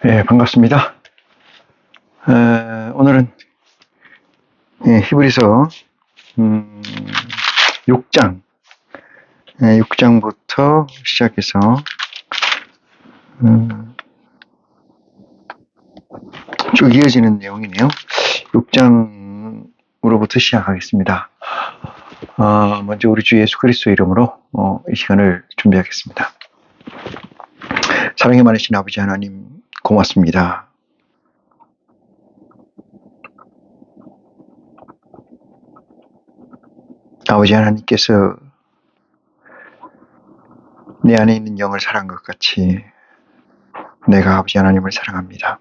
예, 반갑습니다. 오늘은 히브리서 6장, 6장부터 시작해서 쭉 이어지는 내용이네요. 6장으로부터 시작하겠습니다. 먼저 우리 주 예수 그리스도 이름으로 이 시간을 준비하겠습니다. 사랑이 많으신 아버지 하나님 고맙습니다. 아버지 하나님께서 내 안에 있는 영을 사랑한 것 같이 내가 아버지 하나님을 사랑합니다.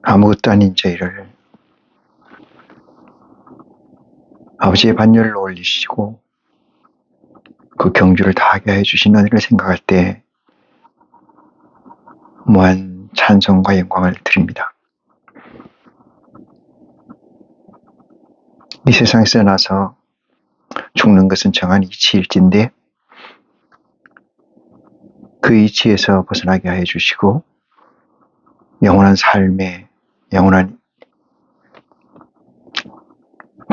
아무것도 아닌 저희를 아버지의 반열로 올리시고 그 경주를 다하게 해주신 은혜를 생각할 때 무한 찬송과 영광을 드립니다. 이 세상에서 나서 죽는 것은 정한 이치일진데 그 이치에서 벗어나게 해주시고 영원한 삶에 영원한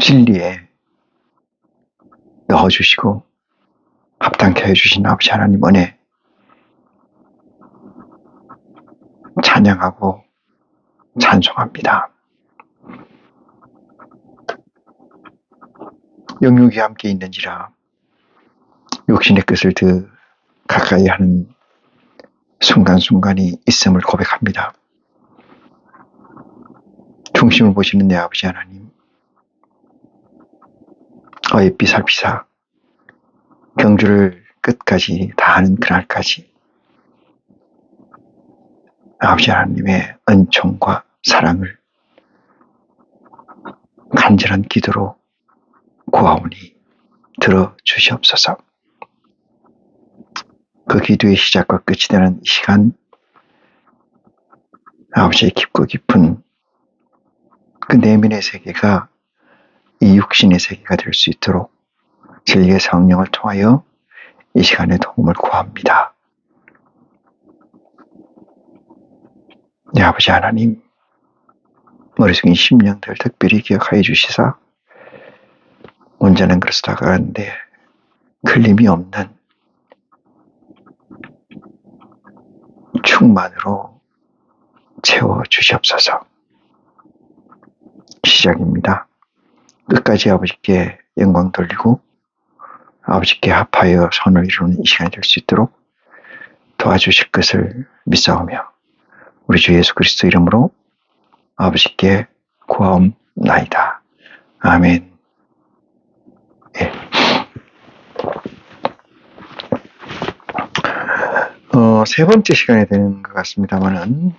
진리에 넣어주시고 합당케 해주신 아버지 하나님 은혜 찬양하고 찬송합니다. 영육이 함께 있는지라 육신의 끝을 더 가까이 하는 순간순간이 있음을 고백합니다. 중심을 보시는 내 아버지 하나님, 어여삐살피사 경주를 끝까지 다하는 그날까지 아버지 하나님의 은총과 사랑을 간절한 기도로 구하오니 들어주시옵소서. 그 기도의 시작과 끝이 되는 이 시간 아버지의 깊고 깊은 그 내면의 세계가 이 육신의 세계가 될 수 있도록 진리의 성령을 통하여 이 시간에 도움을 구합니다. 네, 아버지 하나님, 머릿속인 심령들 특별히 기억하여 주시사 온전한 그릇으로 다가가는데 틀림이 없는 충만으로 채워주시옵소서. 시작입니다. 끝까지 아버지께 영광 돌리고 아버지께 합하여 선을 이루는 이 시간이 될 수 있도록 도와주실 것을 믿사오며 우리 주 예수 그리스도 이름으로 아버지께 구하옵나이다. 아멘. 예. 세 번째 시간이 되는 것 같습니다만은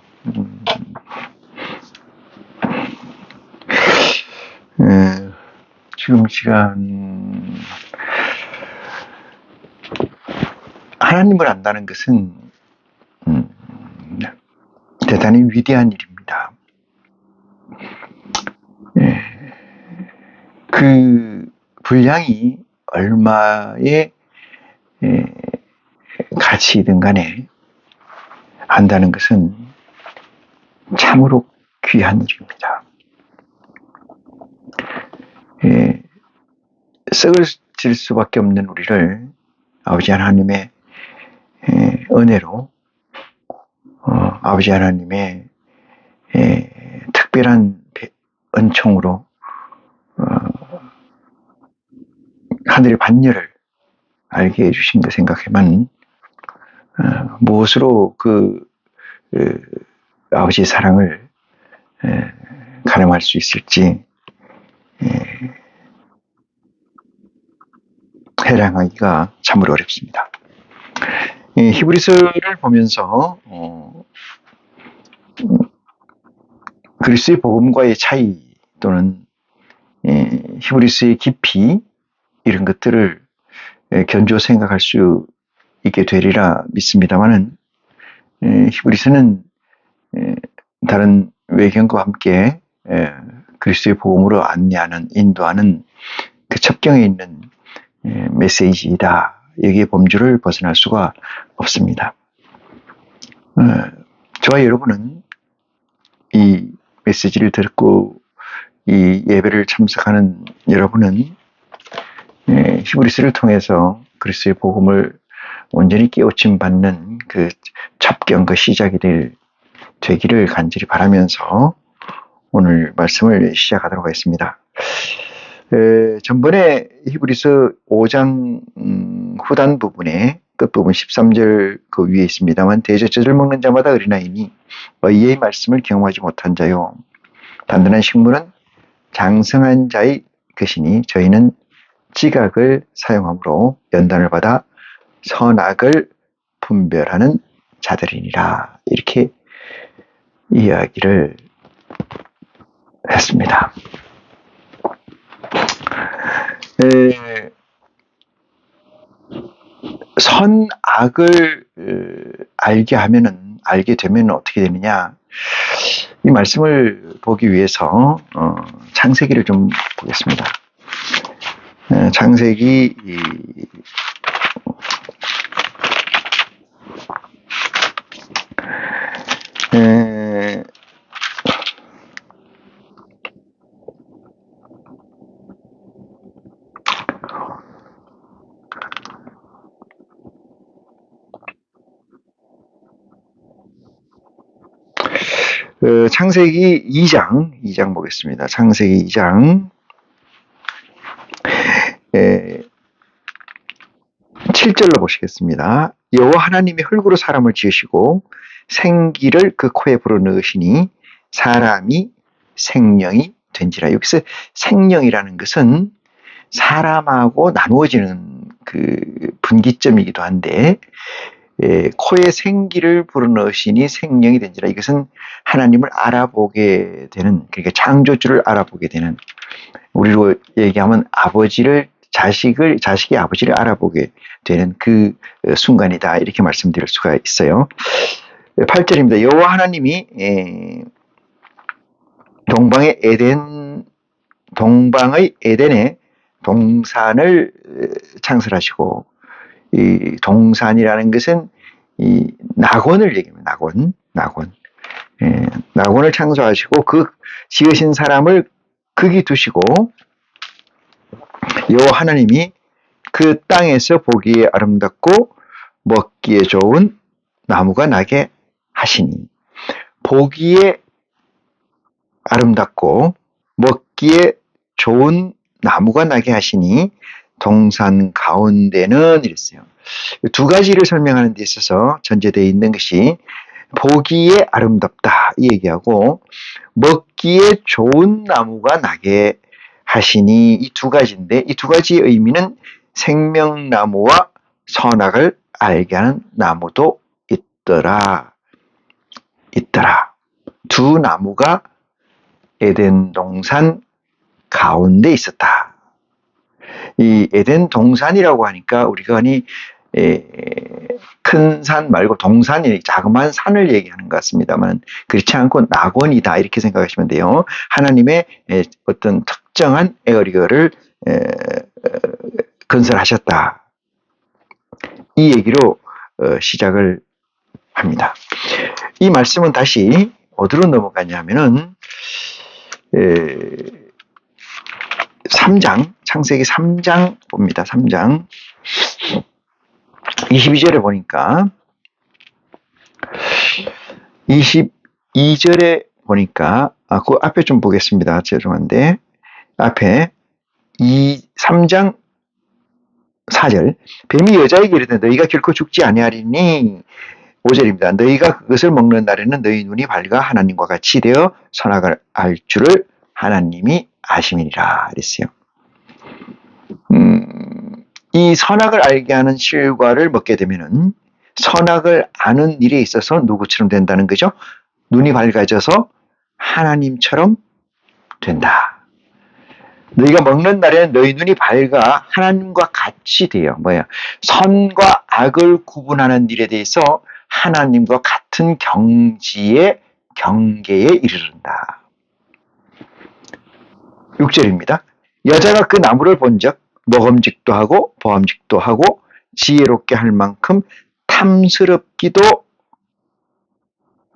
지금 시간 하나님을 안다는 것은 대단히 위대한 일입니다. 그 분량이 얼마의 가치이든 간에 안다는 것은 참으로 귀한 일입니다. 썩어질 수밖에 없는 우리를 아버지 하나님의 은혜로 아버지 하나님의 특별한 은총으로 하늘의 반열을 알게 해주신 것 생각하면 무엇으로 그 아버지의 사랑을 가늠할 수 있을지 해량하기가 참으로 어렵습니다. 히브리서를 보면서 그리스도의 복음과의 차이 또는 히브리서의 깊이 이런 것들을 견주어 생각할 수 있게 되리라 믿습니다만은 히브리서는 다른 외경과 함께 그리스도의 복음으로 안내하는 인도하는 그 첩경에 있는 메시지이다 여기에 범주를 벗어날 수가 없습니다. 저와 여러분은 이 메시지를 듣고 이 예배를 참석하는 여러분은 히브리서를 통해서 그리스도의 복음을 온전히 깨우침 받는 그 첩경, 그 시작이 되기를 간절히 바라면서 오늘 말씀을 시작하도록 하겠습니다. 전번에 히브리서 5장 후단 부분에 끝부분 13절 그 위에 있습니다만 대저 젖을 먹는 자마다 어린아이니 의의 말씀을 경험하지 못한 자요 단단한 식물은 장성한 자의 것이니 저희는 지각을 사용함으로 연단을 받아 선악을 분별하는 자들이니라 이렇게 이야기를 했습니다. 선악을 알게 되면 어떻게 되느냐? 이 말씀을 보기 위해서 창세기를 좀 보겠습니다. 창세기 창세기 2장 보겠습니다. 창세기 2장 7절로 보시겠습니다. 여호와 하나님이 흙으로 사람을 지으시고 생기를 그 코에 불어넣으시니 사람이 생명이 된지라. 여기서 생명이라는 것은 사람하고 나누어지는 그 분기점이기도 한데 코에 생기를 불어넣으시니 생명이 된지라. 이것은 하나님을 알아보게 되는, 그러니까 창조주를 알아보게 되는, 우리로 얘기하면 자식이 아버지를 알아보게 되는 그 순간이다 이렇게 말씀드릴 수가 있어요. 8절입니다. 여호와 하나님이 동방의 에덴에 동산을 창설하시고, 이 동산이라는 것은 이 낙원을 얘기합니다. 낙원을 창조하시고 그 지으신 사람을 거기 두시고 여호와 하나님이 그 땅에서 보기에 아름답고 먹기에 좋은 나무가 나게 하시니, 보기에 아름답고 먹기에 좋은 나무가 나게 하시니 동산 가운데는 이랬어요. 두 가지를 설명하는 데 있어서 전제되어 있는 것이 보기에 아름답다 이 얘기하고 먹기에 좋은 나무가 나게 하시니 이 두 가지인데, 이 두 가지의 의미는 생명나무와 선악을 알게 하는 나무도 있더라. 두 나무가 에덴 동산 가운데 있었다. 이 에덴 동산이라고 하니까 우리가 큰 산 말고 동산이 자그마한 산을 얘기하는 것 같습니다만 그렇지 않고 낙원이다 이렇게 생각하시면 돼요. 하나님의 어떤 특정한 에어리어를 건설하셨다. 이 얘기로 시작을 합니다. 이 말씀은 다시 어디로 넘어가냐면은 3장, 창세기 3장 봅니다. 3장 22절에 보니까 22절에 보니까 그 앞에 좀 보겠습니다. 죄송한데 앞에 3장 4절 뱀이 여자에게 이르되 너희가 결코 죽지 아니하리니 5절입니다. 너희가 그것을 먹는 날에는 너희 눈이 밝아 하나님과 같이 되어 선악을 알 줄을 하나님이 아심이니라 그랬어요. 이 선악을 알게 하는 실과를 먹게 되면은 선악을 아는 일에 있어서 누구처럼 된다는 거죠? 눈이 밝아져서 하나님처럼 된다. 너희가 먹는 날에는 너희 눈이 밝아 하나님과 같이 돼요. 선과 악을 구분하는 일에 대해서 하나님과 같은 경계에 이르른다. 6절입니다. 여자가 그 나무를 본즉 먹음직도 하고 보암직도 하고 지혜롭게 할 만큼 탐스럽기도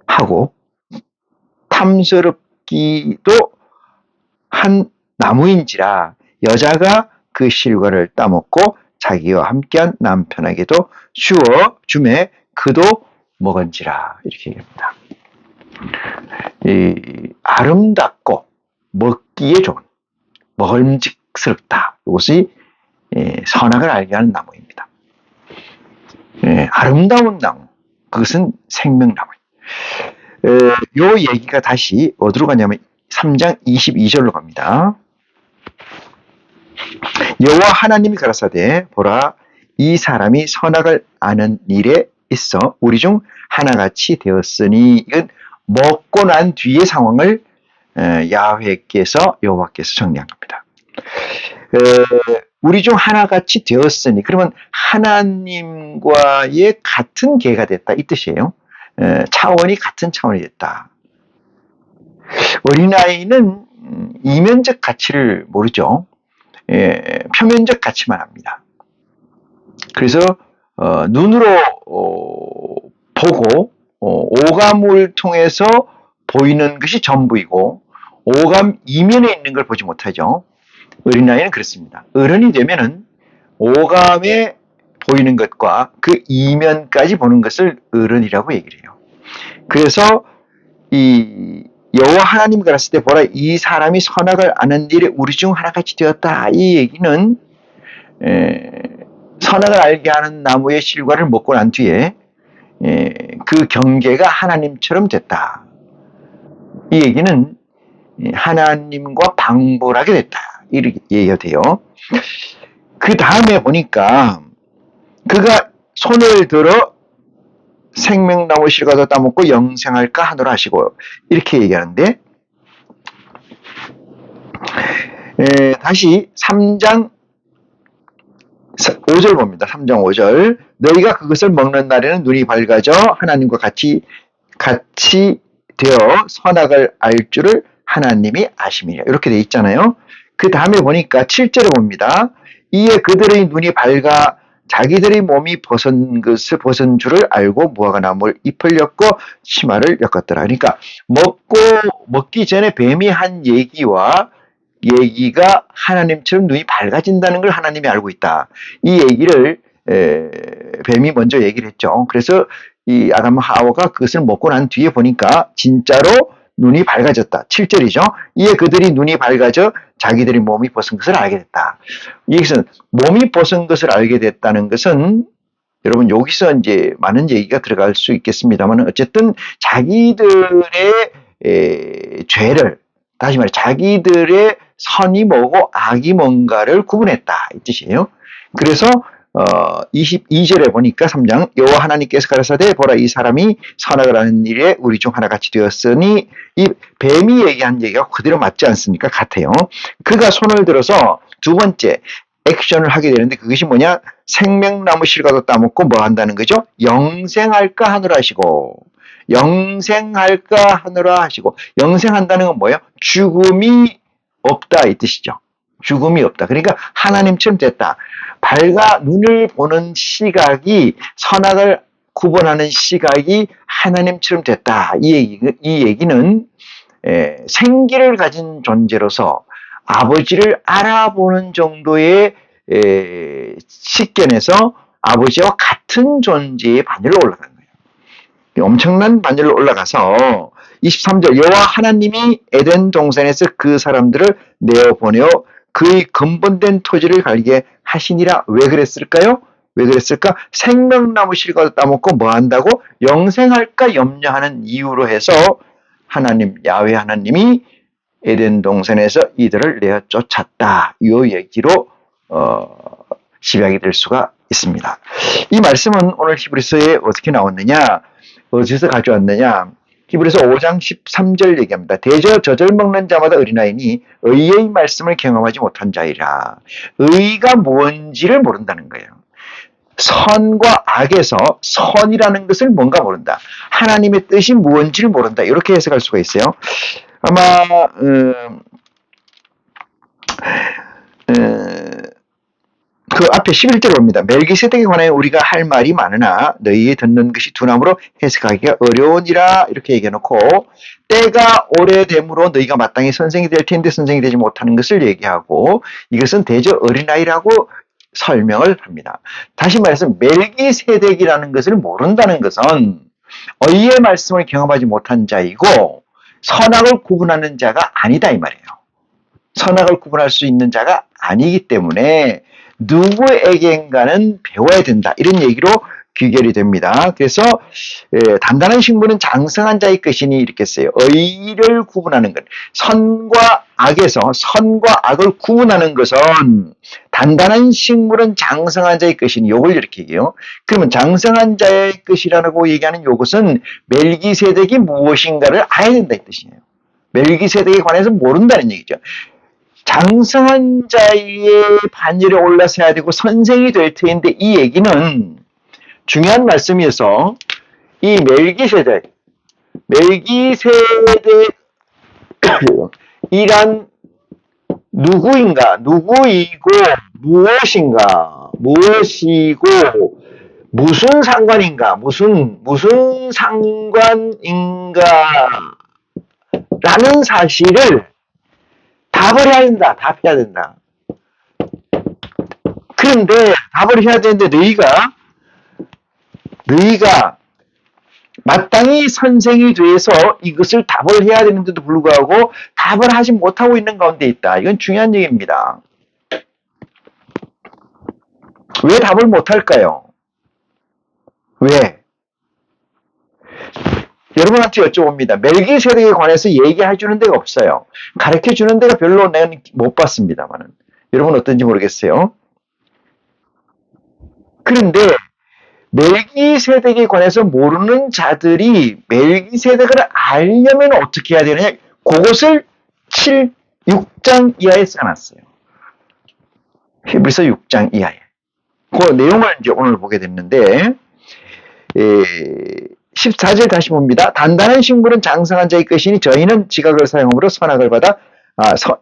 하고 탐스럽기도 한 나무인지라 여자가 그 실과를 따먹고 자기와 함께한 남편에게도 주어 주매 그도 먹은지라 이렇게 얘기합니다. 이 아름답고 먹기에 좋은 먹음직스럽다. 이것이 선악을 알게 하는 나무입니다. 아름다운 나무, 그것은 생명나무. 요 얘기가 다시 어디로 가냐면 3장 22절로 갑니다. 여호와 하나님이 가라사대 보라 이 사람이 선악을 아는 일에 있어 우리 중 하나같이 되었으니 이건 먹고 난 뒤의 상황을 여호와께서 정리한 겁니다. 우리 중 하나같이 되었으니 그러면 하나님과의 같은 계가 됐다 이 뜻이에요. 차원이 같은 차원이 됐다. 어린아이는 이면적 가치를 모르죠. 표면적 가치만 합니다. 그래서 눈으로 보고 오감을 통해서 보이는 것이 전부이고 오감 이면에 있는 걸 보지 못하죠. 어린아이는 그렇습니다. 어른이 되면은 오감에 보이는 것과 그 이면까지 보는 것을 어른이라고 얘기를 해요. 그래서 이 여호와 하나님 가라사대 때 보라 이 사람이 선악을 아는 일에 우리 중 하나같이 되었다. 이 얘기는 선악을 알게 하는 나무의 실과를 먹고 난 뒤에 그 경계가 하나님처럼 됐다. 이 얘기는 하나님과 방불하게 됐다. 이렇게 얘기가 돼요. 그 다음에 보니까 그가 손을 들어 생명나무 실과도 따먹고 영생할까 하노라 하시고 이렇게 얘기하는데 다시 3장 5절 봅니다. 3장 5절 너희가 그것을 먹는 날에는 눈이 밝아져 하나님과 같이 되어 선악을 알 줄을 하나님이 아심이라 이렇게 돼 있잖아요. 그 다음에 보니까 7절에 봅니다. 이에 그들의 눈이 밝아 자기들의 몸이 벗은 줄을 알고 무화과 나무를 잎을 엮고 치마를 엮었더라. 그러니까 먹기 전에 뱀이 한 얘기가 하나님처럼 눈이 밝아진다는 걸 하나님이 알고 있다. 이 얘기를 뱀이 먼저 얘기를 했죠. 그래서 이 아담과 하와가 그것을 먹고 난 뒤에 보니까 진짜로 눈이 밝아졌다. 7절이죠. 이에 그들이 눈이 밝아져 자기들이 몸이 벗은 것을 알게 됐다. 여기서 몸이 벗은 것을 알게 됐다는 것은 여러분 여기서 이제 많은 얘기가 들어갈 수 있겠습니다만 어쨌든 자기들의 죄를 다시 말해 자기들의 선이 뭐고 악이 뭔가를 구분했다 이 뜻이에요. 그래서 22절에 보니까 3장 여호와 하나님께서 가라사대 보라 이 사람이 선악을 하는 일에 우리 중 하나같이 되었으니 이 뱀이 얘기한 얘기가 그대로 맞지 않습니까? 같아요. 그가 손을 들어서 두 번째 액션을 하게 되는데 그것이 뭐냐? 생명나무 실과도 따먹고 뭐 한다는 거죠? 영생할까 하노라 하시고 영생할까 하노라 하시고 영생한다는 건 뭐예요? 죽음이 없다 이 뜻이죠. 죽음이 없다. 그러니까 하나님처럼 됐다. 눈을 보는 시각이 선악을 구분하는 시각이 하나님처럼 됐다. 이 얘기는 생기를 가진 존재로서 아버지를 알아보는 정도의 식견에서 아버지와 같은 존재의 반열로 올라간 거예요. 엄청난 반열로 올라가서 23절 여호와 하나님이 에덴 동산에서 그 사람들을 내어보내어 그의 근본된 토지를 갈게 하시니라. 왜 그랬을까요? 왜 그랬을까? 생명나무 실과도 따먹고 뭐 한다고? 영생할까 염려하는 이유로 해서 하나님 야훼 하나님이 에덴 동산에서 이들을 내어 쫓았다. 이 얘기로 집약이 될 수가 있습니다. 이 말씀은 오늘 히브리서에 어떻게 나왔느냐? 어디서 가져왔느냐? 히브리서 5장 13절 얘기합니다. 대저 젖을 먹는 자마다 어린아이니 의의 말씀을 경험하지 못한 자이라. 의가 뭔지를 모른다는 거예요. 선과 악에서 선이라는 것을 뭔가 모른다. 하나님의 뜻이 무엇인지를 모른다. 이렇게 해석할 수가 있어요. 아마 그 앞에 11절에 봅니다. 멜기세덱에 관하여 우리가 할 말이 많으나 너희의 듣는 것이 두나무로 해석하기가 어려우니라 이렇게 얘기해놓고 때가 오래됨으로 너희가 마땅히 선생이 될 텐데 선생이 되지 못하는 것을 얘기하고 이것은 대저 어린아이라고 설명을 합니다. 다시 말해서 멜기세덱이라는 것을 모른다는 것은 의의 말씀을 경험하지 못한 자이고 선악을 구분하는 자가 아니다 이 말이에요. 선악을 구분할 수 있는 자가 아니기 때문에 누구에겐가는 배워야 된다. 이런 얘기로 귀결이 됩니다. 그래서 단단한 식물은 장성한 자의 것이니 이렇게 써요. 의를 구분하는 것. 선과 악에서 선과 악을 구분하는 것은 단단한 식물은 장성한 자의 것이니 이걸 이렇게 얘기해요. 그러면 장성한 자의 것이라고 얘기하는 이것은 멜기세덱이 무엇인가를 알아야 된다 이 뜻이에요. 멜기세덱에 관해서 모른다는 얘기죠. 장성한 자의 반열에 올라서야 되고 선생이 될 터인데 이 얘기는 중요한 말씀이어서 이 멜기세덱이란 누구인가, 누구이고 무엇인가, 무엇이고 무슨 상관인가, 무슨 상관인가 라는 사실을 답을 해야 된다. 답해야 된다. 그런데 답을 해야 되는데 너희가 마땅히 선생이 돼서 이것을 답을 해야 되는데도 불구하고 답을 하지 못하고 있는 가운데 있다. 이건 중요한 얘기입니다. 왜 답을 못할까요? 왜? 여러분한테 여쭤봅니다. 멜기세덱에 관해서 얘기해 주는 데가 없어요. 가르쳐 주는 데가 별로 내가 못 봤습니다만은. 여러분 어떤지 모르겠어요. 그런데 멜기세덱에 관해서 모르는 자들이 멜기세덱을 알려면 어떻게 해야 되느냐? 그것을 6장 이하에 써놨어요. 히브리서 6장 이하에. 그 내용을 이제 오늘 보게 됐는데 14절 다시 봅니다. 단단한 식물은 장성한 자의 것이니 저희는 지각을 사용함으로 선악을 받아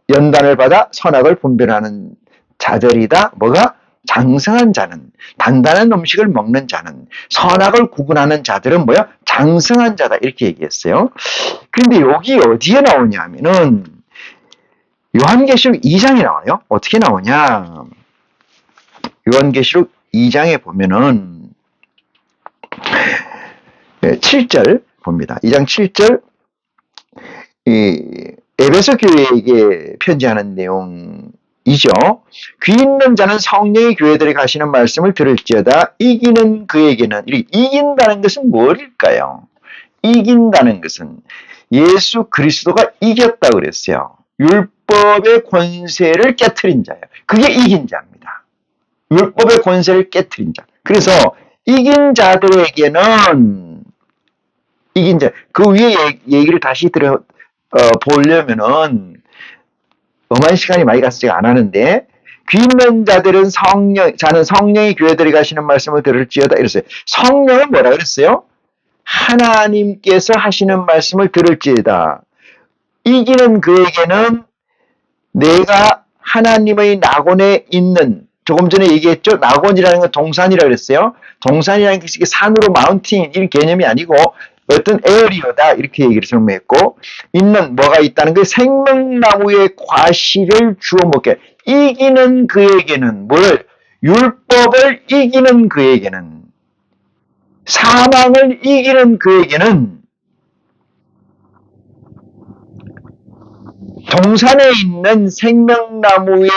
연단을 받아 선악을 분별하는 자들이다. 뭐가? 장성한 자는, 단단한 음식을 먹는 자는, 선악을 구분하는 자들은 뭐야? 장성한 자다. 이렇게 얘기했어요. 그런데 여기 어디에 나오냐 하면은 요한계시록 2장에 나와요. 어떻게 나오냐? 요한계시록 2장에 보면은 7절 봅니다. 2장 7절 에베소 교회에게 편지하는 내용이죠. 귀 있는 자는 성령의 교회들에 가시는 말씀을 들을지어다. 이기는 그에게는, 이긴다는 것은 뭘까요? 이긴다는 것은 예수 그리스도가 이겼다 그랬어요. 율법의 권세를 깨트린 자예요. 그게 이긴 자입니다. 율법의 권세를 깨트린 자. 그래서 이긴 자들에게는 이긴 자. 그 위에 얘기를 다시 보려면은 엄한 시간이 많이 가서 제가 안 하는데 귀 있는 자들은 자는 성령의 교회들이 가시는 말씀을 들을지어다 이랬어요. 성령은 뭐라 그랬어요? 하나님께서 하시는 말씀을 들을지어다. 이기는 그에게는 내가 하나님의 낙원에 있는, 조금 전에 얘기했죠? 낙원이라는 건 동산이라고 그랬어요. 동산이라는 것이 산으로 마운틴 이런 개념이 아니고 어떤 에어리어다 이렇게 얘기를 설명했고, 있는 뭐가 있다는 게 생명나무의 과실을 주워 먹게. 이기는 그에게는 뭘? 율법을 이기는 그에게는, 사망을 이기는 그에게는 동산에 있는 생명나무의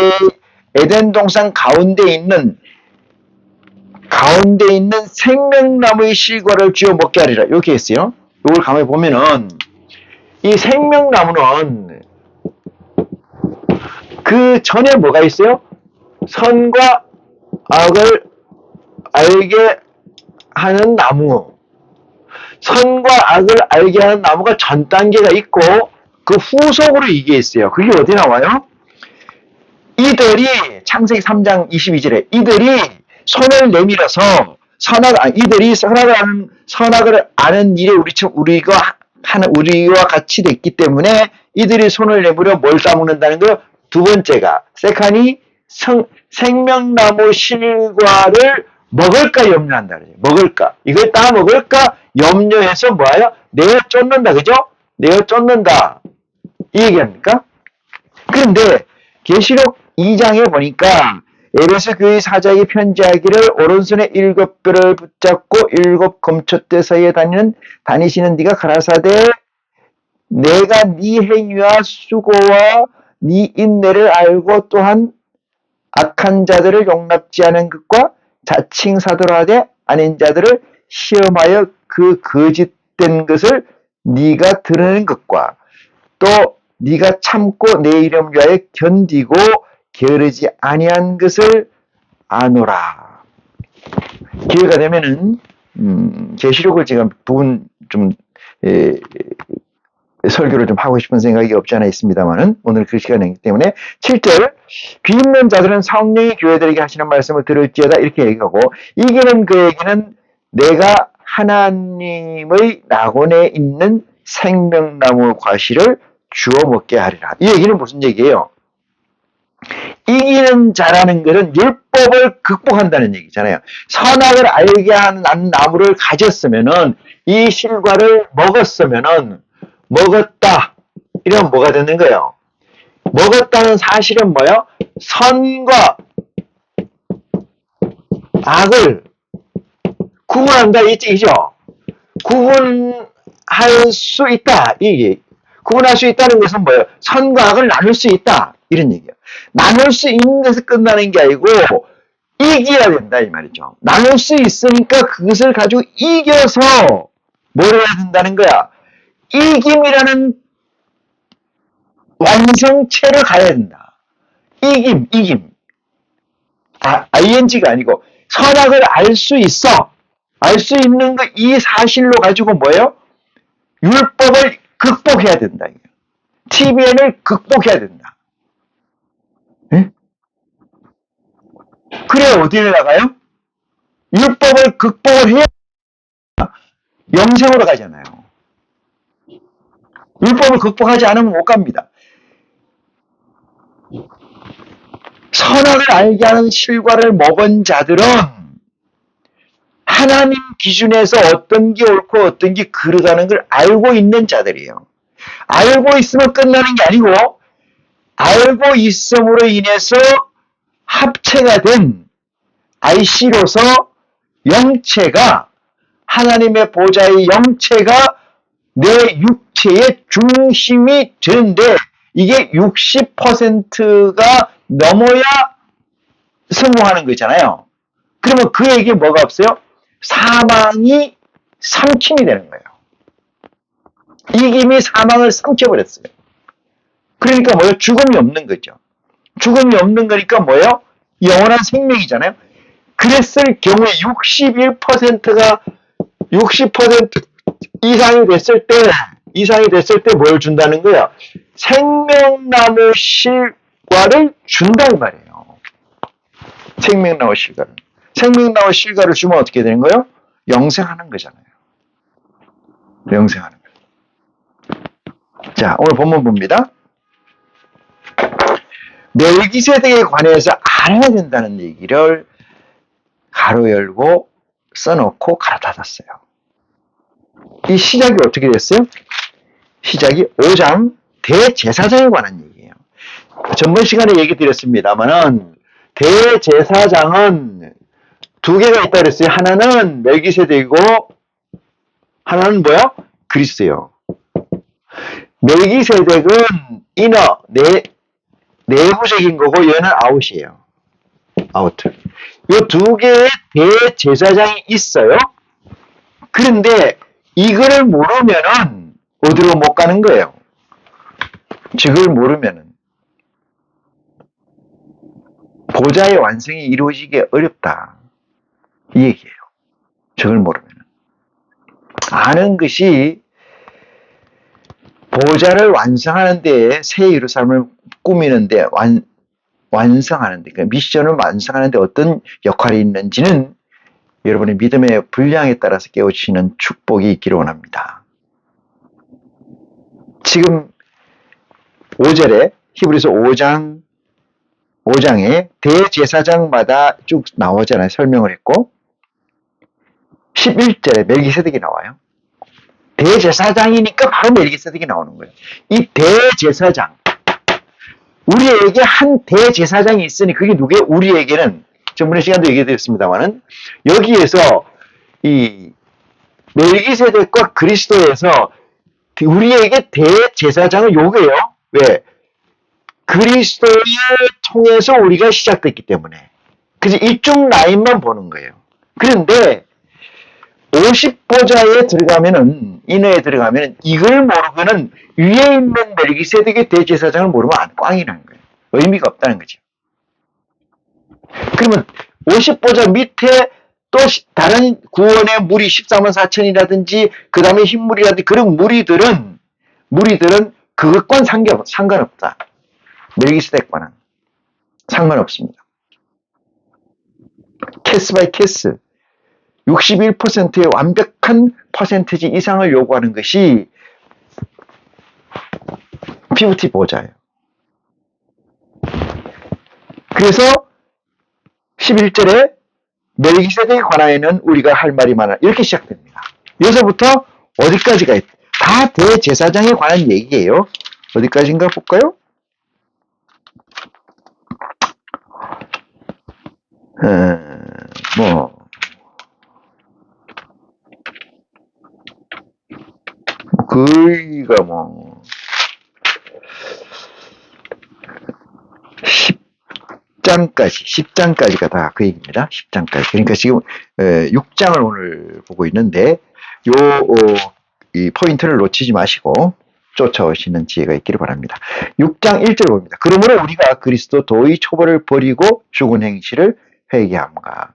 에덴 동산 가운데 있는 생명나무의 실과를 쥐어 먹게 하리라. 이렇게 했어요. 이걸 가만히 보면은 이 생명나무는 그 전에 뭐가 있어요? 선과 악을 알게 하는 나무. 선과 악을 알게 하는 나무가 전 단계가 있고 그 후속으로 이게 있어요. 그게 어디 나와요? 이들이 창세기 3장 22절에 이들이 손을 내밀어서 이들이 선악을 아는 일에 우리와 같이 됐기 때문에 이들이 손을 내밀어 뭘 따먹는다는 거요? 두 번째가 세칸이 생명나무 실과를 먹을까 염려한다 그러죠. 먹을까. 이걸 다 먹을까 염려해서 뭐예요? 내어 쫓는다. 그죠? 내어 쫓는다. 이 얘기합니까? 그런데 계시록 2장에 보니까 에베소 교회 사자에게 편지하기를 오른손에 7뼈를 붙잡고 7 검촛대 사이에 다니시는 네가 가라사대 내가 네 행위와 수고와 네 인내를 알고 또한 악한 자들을 용납지 않은 것과 자칭 사도라 하되 아닌 자들을 시험하여 그 거짓된 것을 네가 드러낸 것과 또 네가 참고 내 이름 위하여 견디고 게으르지 아니한 것을 아노라. 기회가 되면은 계시록을 제가 부분 좀 설교를 좀 하고 싶은 생각이 없지 않아 있습니다만은 오늘 그 시간이기 때문에 7절 귀 있는 자들은 성령이 교회들에게 하시는 말씀을 들을지어다 이렇게 얘기하고 이기는 그에게는 내가 하나님의 낙원에 있는 생명나무 과실을 주워 먹게 하리라. 이 얘기는 무슨 얘기예요? 이기는 자라는 것은 율법을 극복한다는 얘기잖아요. 선악을 알게 하는 나무를 가졌으면은 이 실과를 먹었으면은 먹었다. 이러면 뭐가 되는 거예요? 먹었다는 사실은 뭐예요? 선과 악을 구분한다 이 얘기죠. 구분할 수 있다. 이게 구분할 수 있다는 것은 뭐예요? 선과 악을 나눌 수 있다. 이런 얘기예요. 나눌 수 있는 데서 끝나는 게 아니고 이겨야 된다 이 말이죠. 나눌 수 있으니까 그것을 가지고 이겨서 뭘 해야 된다는 거야? 이김이라는 완성체를 가야 된다. 이김. ing가 아니고 선악을 알 수 있어. 알 수 있는 거 이 사실로 가지고 뭐예요? 율법을 극복해야 된다. TBN을 극복해야 된다. 네? 그래 어디를 나가요? 율법을 극복을 해야 영생으로 가잖아요. 율법을 극복하지 않으면 못 갑니다. 선악을 알게 하는 실과를 먹은 자들은 하나님 기준에서 어떤 게 옳고 어떤 게 그르다는 걸 알고 있는 자들이에요. 알고 있으면 끝나는 게 아니고 알고 있음으로 인해서 합체가 된 IC로서 영체가 하나님의 보좌의 영체가 내 육체의 중심이 되는데 이게 60%가 넘어야 성공하는 거잖아요. 그러면 그에게 뭐가 없어요? 사망이 삼킴이 되는 거예요. 이김이 사망을 삼켜버렸어요. 그러니까 뭐예요? 죽음이 없는 거죠. 죽음이 없는 거니까 뭐예요? 영원한 생명이잖아요. 그랬을 경우에 61%가 60% 이상이 됐을 때 뭘 준다는 거야? 생명나무 실과를 준다는 말이에요. 생명나무 실과를. 생명나무 실과를 주면 어떻게 되는 거예요? 영생하는 거잖아요. 영생하는 거예요. 자, 오늘 본문 봅니다. 멜기세덱에 관해서 알아야 된다는 얘기를 가로 열고 써놓고 가로 닫았어요. 이 시작이 어떻게 됐어요? 시작이 5장 대제사장에 관한 얘기예요. 전번 시간에 얘기 드렸습니다만은 대제사장은 두 개가 있다 그랬어요. 하나는 멜기세덱이고 하나는 뭐야? 그리스도요. 멜기세덱은 이너 내부적인 거고 얘는 아웃이에요. 아웃. 이 두 개의 대제사장이 있어요. 그런데 이거를 모르면은 어디로 못 가는 거예요. 저걸 모르면은 보좌의 완성이 이루어지기 어렵다. 이 얘기예요. 저걸 모르면은. 아는 것이 보좌를 완성하는 데 새 예루살렘을 꾸미는데 완성하는 데, 그러니까 미션을 완성하는 데 어떤 역할이 있는지는 여러분의 믿음의 분량에 따라서 깨우치는 축복이 있기를 원합니다. 지금 5절에 히브리서 5장 5장에 대제사장마다 쭉 나오잖아요. 설명을 했고 11절에 멜기세덱이 나와요. 대제사장이니까 바로 멜기세덱이 나오는 거예요. 이 대제사장, 우리에게 한 대제사장이 있으니 그게 누구예요? 우리에게는 전번에 시간도 얘기드렸습니다만은 여기에서 이 멜기세덱과 그리스도에서 우리에게 대제사장은 요게요. 왜? 그리스도를 통해서 우리가 시작됐기 때문에. 그래서 이쪽 라인만 보는 거예요. 그런데 50보좌에 들어가면은, 인어에 들어가면은 이걸 모르고는 위에 있는 멜기세덱의 대제사장을 모르면 꽝이라는 거예요. 의미가 없다는 거죠. 그러면 50보좌 밑에 또 다른 구원의 무리 14만 4천이라든지 그 다음에 흰물이라든지 그런 무리들은 그것과는 상관없다. 멜기세덱과는 상관없습니다. 캐스 바이 캐스 61%의 완벽한 퍼센티지 이상을 요구하는 것이 피부티 보좌예요. 그래서 11절에 멜기세덱에 관하여는 우리가 할 말이 많아 이렇게 시작됩니다. 여기서부터 어디까지가 다 대제사장에 관한 얘기예요. 어디까지인가 볼까요? 거의가 10장까지가 다 그 얘기입니다. 10장까지. 그러니까 지금 6장을 오늘 보고 있는데 이 포인트를 놓치지 마시고 쫓아오시는 지혜가 있기를 바랍니다. 6장 1절 봅니다. 그러므로 우리가 그리스도 도의 초보를 버리고 죽은 행실을 회개함과.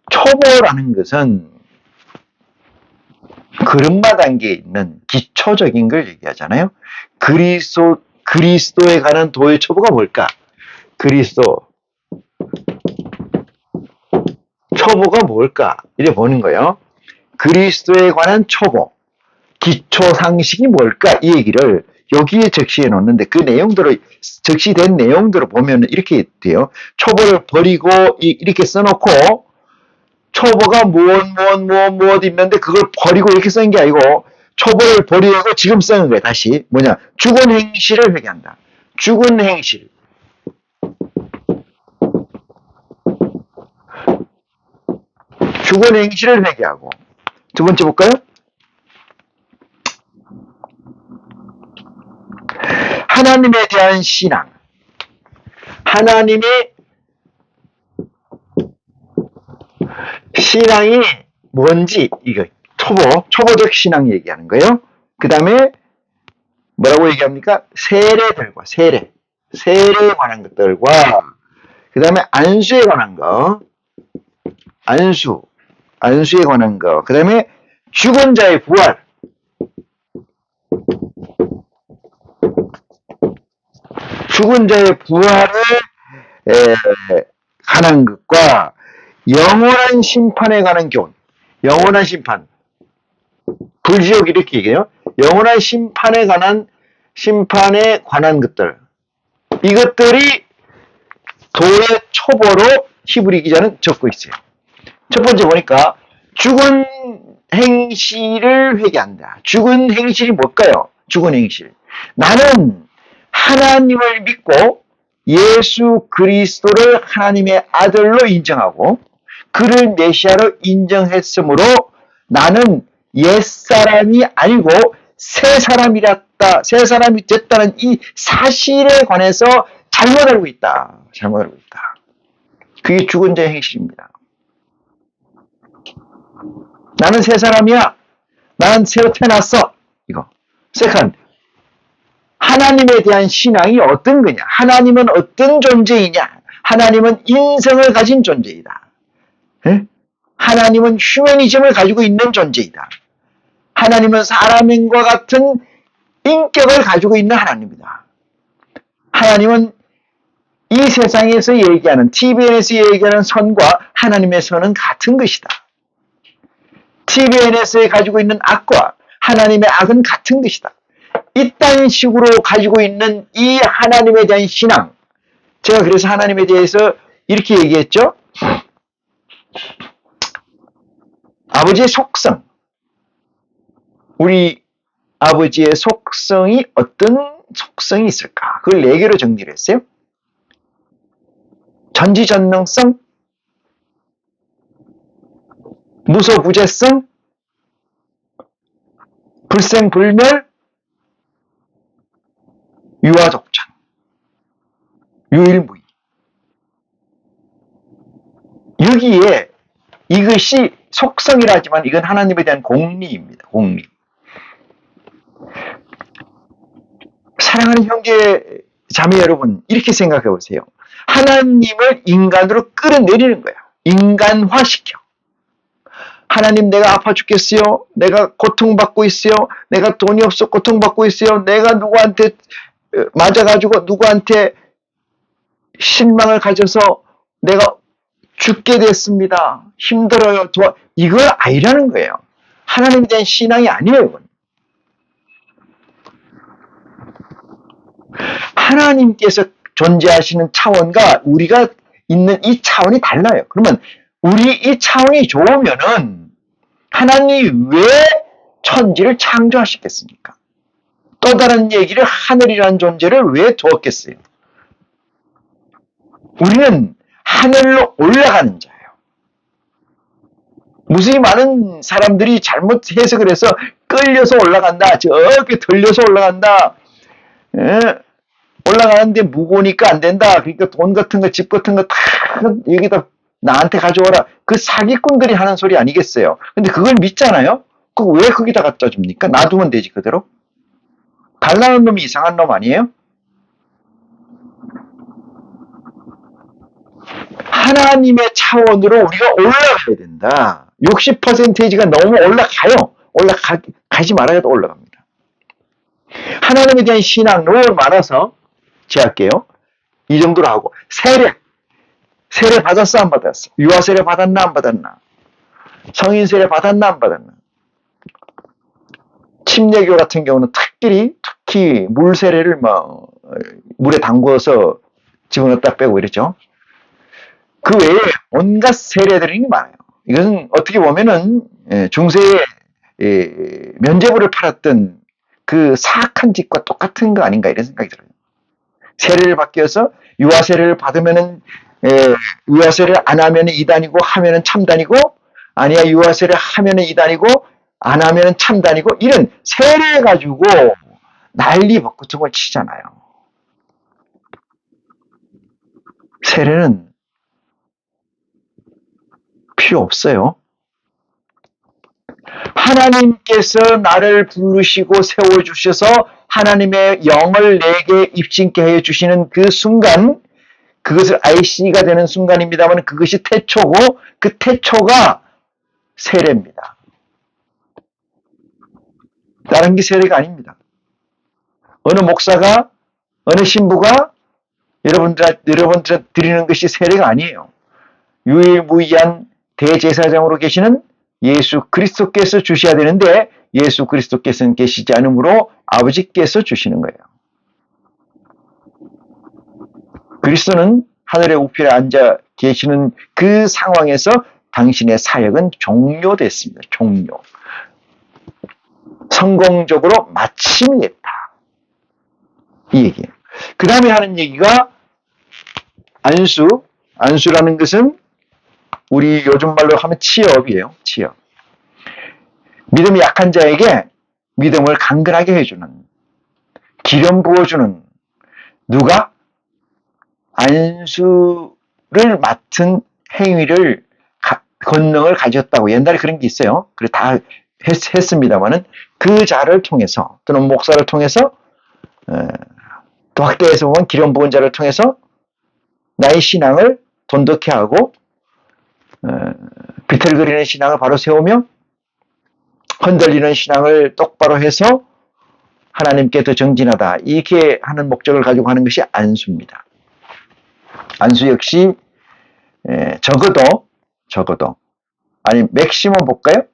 초보라는 것은 그릇마 단계에 있는 기초적인 걸 얘기하잖아요. 그리스도에 관한 도의 초보가 뭘까? 그리스도 초보가 뭘까? 이래 보는 거예요. 그리스도에 관한 초보, 기초 상식이 뭘까? 이 얘기를 여기에 적시해 놓는데 그 내용들을 적시된 내용들을 보면 이렇게 돼요. 초보를 버리고 이렇게 써놓고 초보가 무엇 있는데 그걸 버리고 이렇게 쓴 게 아니고 초보를 버리고 지금 쓰는 거예요. 다시 뭐냐? 죽은 행실을 회개한다. 죽은 행실. 죽은 행실을 회개하고. 두 번째 볼까요? 하나님에 대한 신앙. 하나님의 신앙이 뭔지, 이거, 초보적 신앙 얘기하는 거예요. 그 다음에, 뭐라고 얘기합니까? 세례에 관한 것들과, 그 다음에 안수에 관한 거, 안수에 관한 거, 그 다음에 죽은 자의 부활, 죽은 자의 부활에 관한 것과 영원한 심판에 관한 교훈. 영원한 심판. 불지옥 이렇게 얘기해요. 영원한 심판에 관한 것들. 이것들이 도의 초보로 히브리 기자는 적고 있어요. 첫 번째 보니까 죽은 행실을 회개한다. 죽은 행실이 뭘까요? 죽은 행실. 나는 하나님을 믿고 예수 그리스도를 하나님의 아들로 인정하고 그를 메시아로 인정했으므로 나는 옛사람이 아니고 새 사람이 됐다는 이 사실에 관해서 잘못 알고 있다. 그게 죽은 자의 행실입니다. 나는 새 사람이야. 나는 새로 태어났어. 이거. 세컨드. 하나님에 대한 신앙이 어떤 거냐? 하나님은 어떤 존재이냐? 하나님은 인성을 가진 존재이다. 하나님은 휴머니즘을 가지고 있는 존재이다. 하나님은 사람과 같은 인격을 가지고 있는 하나님이다. 하나님은 이 세상에서 얘기하는, TVN에서 얘기하는 선과 하나님의 선은 같은 것이다. TVN에서 가지고 있는 악과 하나님의 악은 같은 것이다. 이딴 식으로 가지고 있는 이 하나님에 대한 신앙, 제가 그래서 하나님에 대해서 이렇게 얘기했죠. 아버지의 속성, 우리 아버지의 속성이 어떤 속성이 있을까? 그걸 4개로 정리를 했어요. 전지전능성, 무소부재성, 불생불멸, 유아독존, 유일무이. 여기에 이것이 속성이라 하지만 이건 하나님에 대한 공리입니다. 공리. 사랑하는 형제 자매 여러분, 이렇게 생각해 보세요. 하나님을 인간으로 끌어내리는 거야. 인간화시켜. 하나님, 내가 아파 죽겠어요. 내가 고통받고 있어요. 내가 돈이 없어 고통받고 있어요. 내가 누구한테 맞아가지고 누구한테 실망을 가져서 내가 죽게 됐습니다. 힘들어요. 이걸 아니라는 거예요. 하나님에 대한 신앙이 아니에요. 이건. 하나님께서 존재하시는 차원과 우리가 있는 이 차원이 달라요. 그러면 우리 이 차원이 좋으면은 하나님이 왜 천지를 창조하셨겠습니까? 또 다른 얘기를 하늘이라는 존재를 왜 두었겠어요? 우리는 하늘로 올라가는 자예요. 무수히 많은 사람들이 잘못 해석을 해서 끌려서 올라간다, 저렇게 들려서 올라간다, 올라가는데 무거우니까 안 된다. 그러니까 돈 같은 거, 집 같은 거 다 여기다 나한테 가져와라. 그 사기꾼들이 하는 소리 아니겠어요? 근데 그걸 믿잖아요? 그거 왜 거기다 갖다 줍니까? 놔두면 되지, 그대로. 갈라는 놈이 이상한 놈 아니에요? 하나님의 차원으로 우리가 올라가야 된다. 60%가 너무 올라가요. 가지 말아야도 올라갑니다. 하나님에 대한 신앙 너무 많아서 제할게요. 이 정도로 하고 세례 받았어 안 받았어? 유아 세례 받았나 안 받았나? 성인 세례 받았나 안 받았나? 침례교 같은 경우는 특히 물 세례를 물에 담궈서 집어넣었다 빼고 이랬죠. 그 외에 온갖 세례들이 많아요. 이것은 어떻게 보면은 중세에 면죄부를 팔았던 그 사악한 짓과 똑같은 거 아닌가 이런 생각이 들어요. 세례를 받기 위해서 유아 세례를 받으면은 유아 세례를 안 하면은 이단이고 하면은 참단이고, 아니야 유아 세례 하면은 이단이고 안 하면은 참단이고, 이런 세례 가지고 난리 벚꽃을 치잖아요. 세례는 필요 없어요. 하나님께서 나를 부르시고 세워주셔서 하나님의 영을 내게 입신케 해주시는 그 순간, 그것을 IC가 되는 순간입니다만 그것이 태초고, 그 태초가 세례입니다. 다른 게 세례가 아닙니다. 어느 목사가, 어느 신부가 여러분들한테 드리는 것이 세례가 아니에요. 유일무이한 대제사장으로 계시는 예수 그리스도께서 주셔야 되는데 예수 그리스도께서는 계시지 않으므로 아버지께서 주시는 거예요. 그리스도는 하늘의 우편에 앉아 계시는 그 상황에서 당신의 사역은 종료됐습니다. 종료. 성공적으로 마침이 됐다. 이 얘기예요. 그 다음에 하는 얘기가 안수라는 것은 우리 요즘 말로 하면 취업이에요. 취업. 믿음이 약한 자에게 믿음을 강건하게 해주는, 기름 부어주는, 누가? 안수를 맡은 행위를, 권능을 가졌다고. 옛날에 그런 게 있어요. 그래 다 했습니다만은 그 자를 통해서, 또는 목사를 통해서, 또 학대에서 보면 기름 부은 자를 통해서 나의 신앙을 돈독해 하고 비틀거리는 신앙을 바로 세우며 흔들리는 신앙을 똑바로 해서 하나님께 더 정진하다, 이렇게 하는 목적을 가지고 하는 것이 안수입니다. 안수 역시 적어도 아니 맥시멈 볼까요?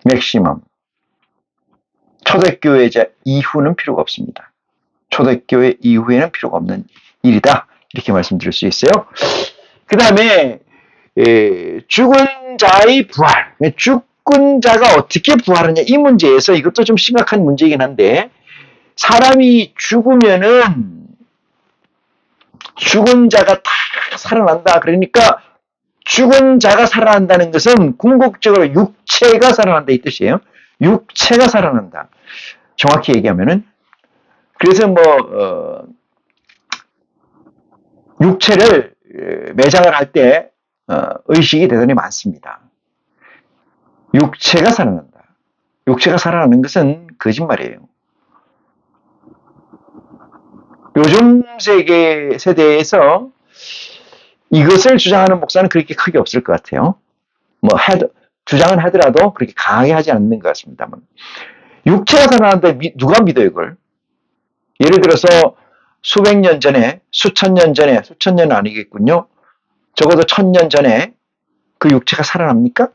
맥시멈 초대교회 이후는 필요가 없습니다. 초대교회 이후에는 필요가 없는 일이다. 이렇게 말씀드릴 수 있어요. 그 다음에 죽은 자의 부활. 죽은 자가 어떻게 부활하냐 이 문제에서 이것도 좀 심각한 문제이긴 한데 사람이 죽으면은 죽은 자가 다 살아난다. 그러니까 죽은 자가 살아난다는 것은 궁극적으로 육체가 살아난다 이 뜻이에요. 육체가 살아난다. 정확히 얘기하면은 그래서 육체를 매장을 할 때 의식이 대단히 많습니다. 육체가 살아난다. 육체가 살아나는 것은 거짓말이에요. 요즘 세대에서 이것을 주장하는 목사는 그렇게 크게 없을 것 같아요. 주장은 하더라도 그렇게 강하게 하지 않는 것 같습니다만. 육체가 살아난다. 누가 믿어요, 이걸? 예를 들어서 수백 년 전에, 수천 년은 아니겠군요. 적어도 1000년 전에 그 육체가 살아납니까?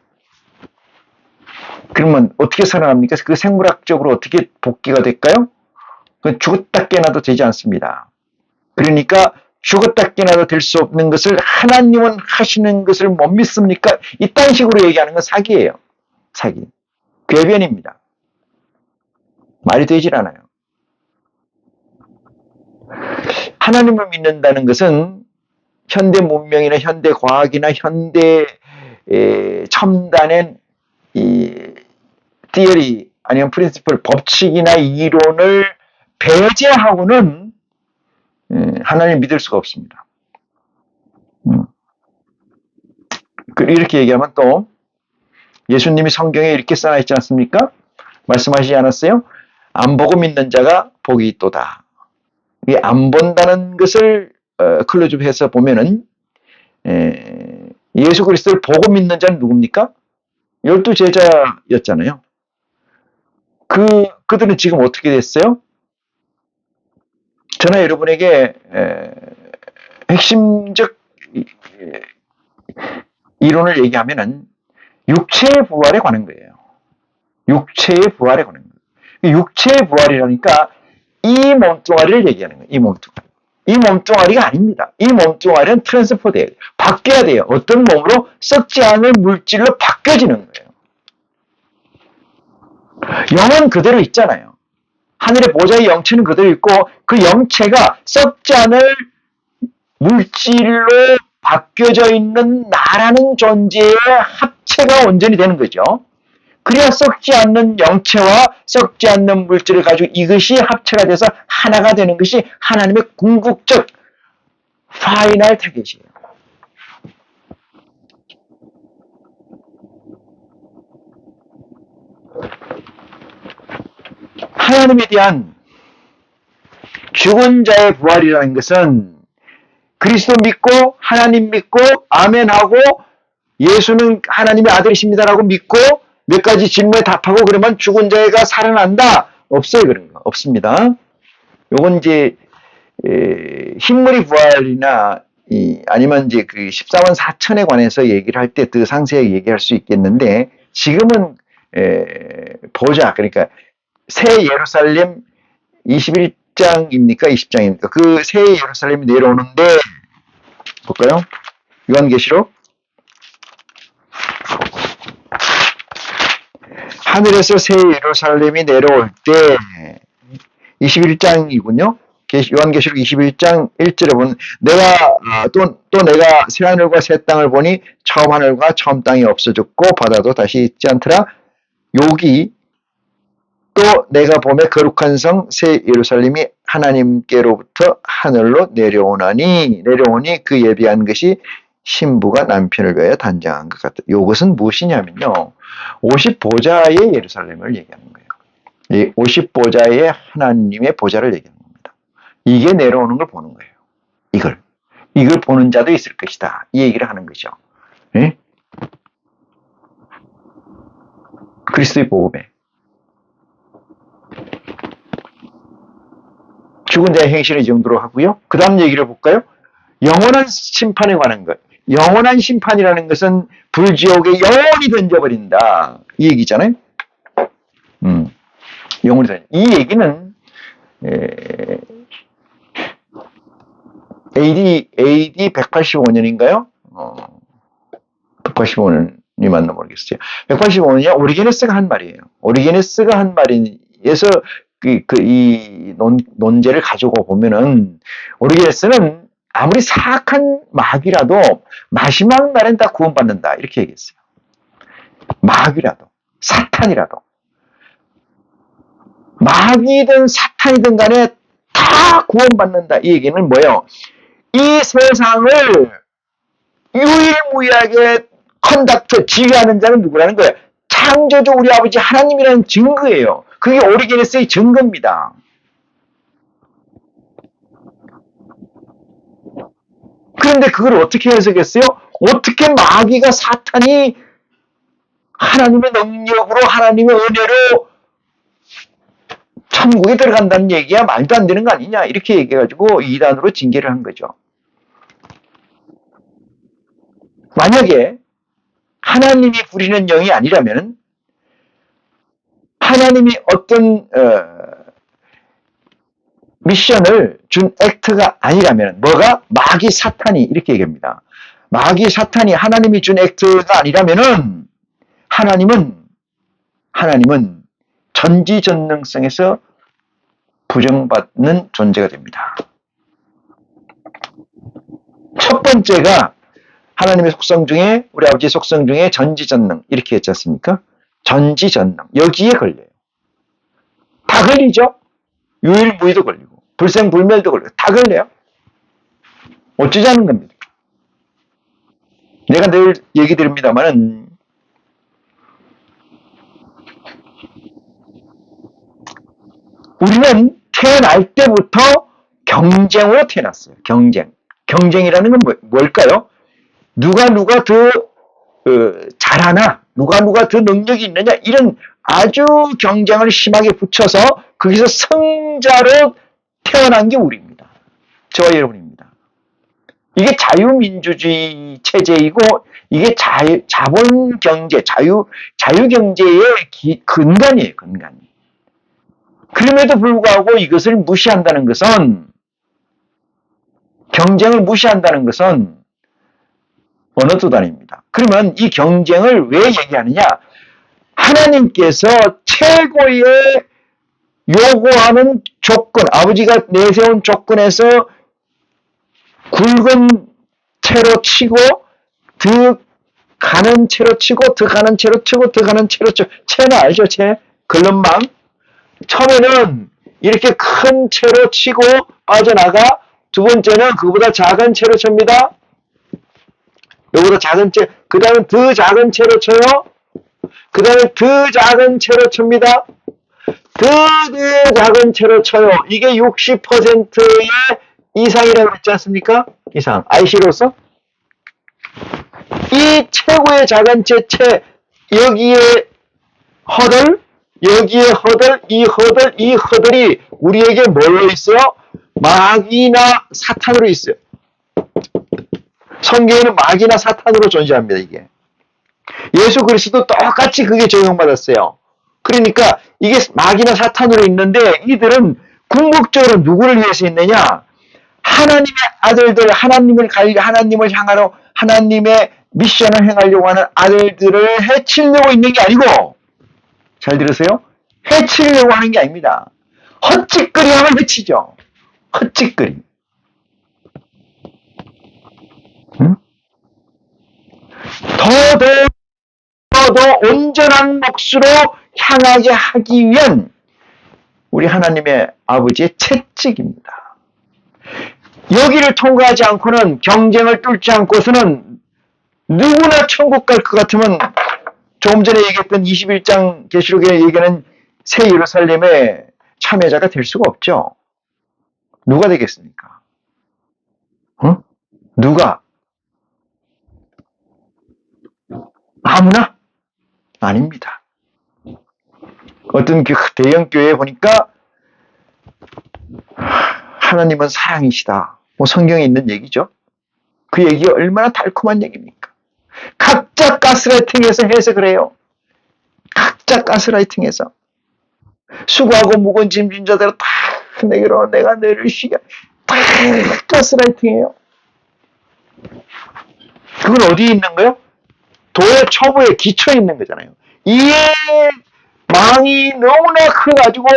그러면 어떻게 살아납니까? 그 생물학적으로 어떻게 복귀가 될까요? 그건 죽었다 깨어나도 되지 않습니다. 그러니까 죽었다 깨어나도 될 수 없는 것을 하나님은 하시는 것을 못 믿습니까? 이딴 식으로 얘기하는 건 사기예요. 사기. 궤변입니다. 말이 되질 않아요. 하나님을 믿는다는 것은 현대 문명이나 현대 과학이나 현대 첨단의 이 티어리 아니면 프린시플 법칙이나 이론을 배제하고는 하나님을 믿을 수가 없습니다. 이렇게 얘기하면 또 예수님이 성경에 이렇게 써놔 있지 않습니까? 말씀하시지 않았어요? 안 보고 믿는 자가 복이 있도다. 이 안 본다는 것을 클로즈해서 보면은 예수 그리스도를 보고 믿는 자는 누굽니까? 12제자였잖아요. 그들은 지금 어떻게 됐어요? 저는 여러분에게 핵심적 이론을 얘기하면은 육체의 부활에 관한 거예요. 육체의 부활에 관한 거예요. 육체의 부활이라니까 이 몸뚱아리를 얘기하는 거예요. 이 몸뚱아리. 이 몸뚱아리가 아닙니다. 이 몸뚱아리는 트랜스포 돼요. 바뀌어야 돼요. 어떤 몸으로 썩지 않을 물질로 바뀌어지는 거예요. 영은 그대로 있잖아요. 하늘의 보좌의 영체는 그대로 있고 그 영체가 썩지 않을 물질로 바뀌어져 있는 나라는 존재의 합체가 온전히 되는 거죠. 그래야 썩지 않는 영체와 썩지 않는 물질을 가지고 이것이 합체가 돼서 하나가 되는 것이 하나님의 궁극적 파이널 타겟이에요. 하나님에 대한 죽은 자의 부활이라는 것은 그리스도 믿고 하나님 믿고 아멘하고 예수는 하나님의 아들이십니다라고 믿고 몇 가지 질문에 답하고 그러면 죽은 자가 살아난다? 없어요. 그런 거. 없습니다. 요건 이제 흰머리 부활이나 아니면 이제 그 14만 4천에 관해서 얘기를 할 때 더 상세하게 얘기할 수 있겠는데 지금은 보자. 그러니까 새 예루살렘 21장입니까? 20장입니까? 그 새 예루살렘이 내려오는데 볼까요? 요한계시록 하늘에서 새 예루살렘이 내려올 때 21장이군요. 요한계시록 21장 1절에 보면 또 내가 새 하늘과 새 땅을 보니 처음 하늘과 처음 땅이 없어졌고 바다도 다시 있지 않더라. 여기 또 내가 보매 거룩한 성 새 예루살렘이 하나님께로부터 하늘로 내려오니 그 예비한 것이 신부가 남편을 위하여 단장한 것 같다. 이것은 무엇이냐면요. 50보좌의 예루살렘을 얘기하는 거예요. 이 50보좌의 하나님의 보좌를 얘기하는 겁니다. 이게 내려오는 걸 보는 거예요. 이걸 보는 자도 있을 것이다. 이 얘기를 하는 거죠. 네? 그리스도의 복음에 죽은 자의 행실을 이 정도로 하고요. 그 다음 얘기를 볼까요? 영원한 심판에 관한 것. 영원한 심판이라는 것은 불지옥에 영원히 던져버린다. 이 얘기잖아요. 영원히 던져. 이 얘기는 AD 185년인가요? 185년이 맞나 모르겠어요. 185년이야 오리게네스가 한 말이에요. 오리게네스가 한 말에서 이 논제를 가지고 보면은 오리게네스는 아무리 사악한 마귀라도 마지막 날엔 다 구원받는다 이렇게 얘기했어요. 마귀라도 사탄이라도 마귀든 사탄이든 간에 다 구원받는다. 이 얘기는 뭐예요? 이 세상을 유일무이하게 컨덕터 지휘하는 자는 누구라는 거예요? 창조주 우리 아버지 하나님이라는 증거예요. 그게 오리게네스의 증거입니다. 그런데 그걸 어떻게 해석했어요? 어떻게 마귀가 사탄이 하나님의 능력으로 하나님의 은혜로 천국에 들어간다는 얘기야 말도 안 되는 거 아니냐 이렇게 얘기해가지고 이단으로 징계를 한 거죠. 만약에 하나님이 부리는 영이 아니라면 하나님이 어떤 미션을 준 액트가 아니라면 뭐가? 마귀 사탄이 이렇게 얘기합니다. 마귀 사탄이 하나님이 준 액트가 아니라면은 하나님은 전지전능성에서 부정받는 존재가 됩니다. 첫 번째가 하나님의 속성 중에 우리 아버지의 속성 중에 전지전능 이렇게 했지 않습니까? 전지전능 여기에 걸려요. 다 걸리죠? 유일무이도 걸리고 불생불멸도 걸리고 다 걸려요. 어쩌자는 겁니다. 내가 늘 얘기 드립니다만은 우리는 태어날 때부터 경쟁으로 태어났어요. 경쟁이라는 건 뭘까요? 누가 더 잘하나, 누가 더 능력이 있느냐 이런 아주 경쟁을 심하게 붙여서 거기서 승자로 태어난 게 우리입니다. 저와 여러분입니다. 이게 자유민주주의 체제이고 이게 자본경제, 자유경제의 근간이에요. 근간이. 그럼에도 불구하고 이것을 무시한다는 것은 경쟁을 무시한다는 것은 언어도 아닙니다. 그러면 이 경쟁을 왜 얘기하느냐? 하나님께서 최고의 요구하는 조건, 아버지가 내세운 조건에서 굵은 채로 치고 더 가는 채로 치고 더 가는 채로 치고 더 가는 채로 치고 채는 알죠? 채? 글름망. 처음에는 이렇게 큰 채로 치고 빠져나가 두 번째는 그보다 작은 채로 칩니다. 요거보다 작은 채, 그 다음에 더 작은 채로 쳐요. 그 다음에 더 작은 채로 칩니다. 더 작은 채로 쳐요. 이게 60%의 이상이라고 했지 않습니까? 이상. IC로서. 이 최고의 작은 채, 여기에 허들, 여기에 허들, 이 허들이 우리에게 뭘로 있어요? 마귀나 사탄으로 있어요. 성경에는 마귀나 사탄으로 존재합니다, 이게. 예수 그리스도 똑같이 그게 적용받았어요. 그러니까 이게 마귀나 사탄으로 있는데 이들은 궁극적으로 누구를 위해서 있느냐? 하나님의 아들들, 하나님을 향하러 하나님의 미션을 행하려고 하는 아들들을 해치려고 있는 게 아니고, 잘 들으세요? 해치려고 하는 게 아닙니다. 헛짓거리 하면 해치죠. 헛짓거리. 응? 더 온전한 몫으로 향하게 하기 위한 우리 하나님의 아버지의 채찍입니다. 여기를 통과하지 않고는 경쟁을 뚫지 않고서는 누구나 천국 갈 것 같으면 조금 전에 얘기했던 21장 계시록에 얘기하는 새 예루살렘의 참여자가 될 수가 없죠. 누가 되겠습니까? 누가? 아무나? 아닙니다. 어떤 대형 교회에 보니까 하나님은 사랑이시다. 성경에 있는 얘기죠. 그 얘기가 얼마나 달콤한 얘기입니까? 각자 가스라이팅해서 해석을 해요. 각자 가스라이팅해서. 수고하고 무거운 짐진 자들아 다 내게로 내가 너를 쉬게. 다 가스라이팅이에요. 그건 어디에 있는 거예요? 도의 초보의 기초에 있는 거잖아요. 이 망이 너무나 커가지고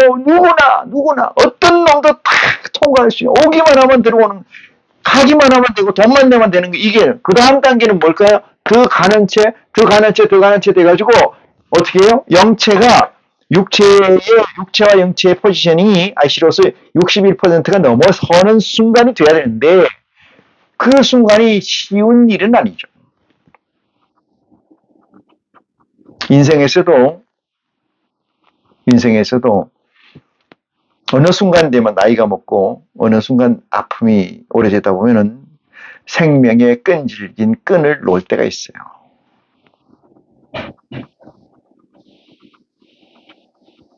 누구나 어떤 놈도 다 통과할 수 있어요. 오기만 하면 들어오는, 가기만 하면 되고 돈만 내면 되는 거. 이게 그 다음 단계는 뭘까요? 더 가는 채 돼가지고 어떻게 해요? 영체가 육체와 영체의 포지셔닝이 IC로서 61%가 넘어서는 순간이 돼야 되는데 그 순간이 쉬운 일은 아니죠. 인생에서도 어느 순간 되면 나이가 먹고 어느 순간 아픔이 오래되다 보면은 생명의 끈질긴 끈을 놓을 때가 있어요.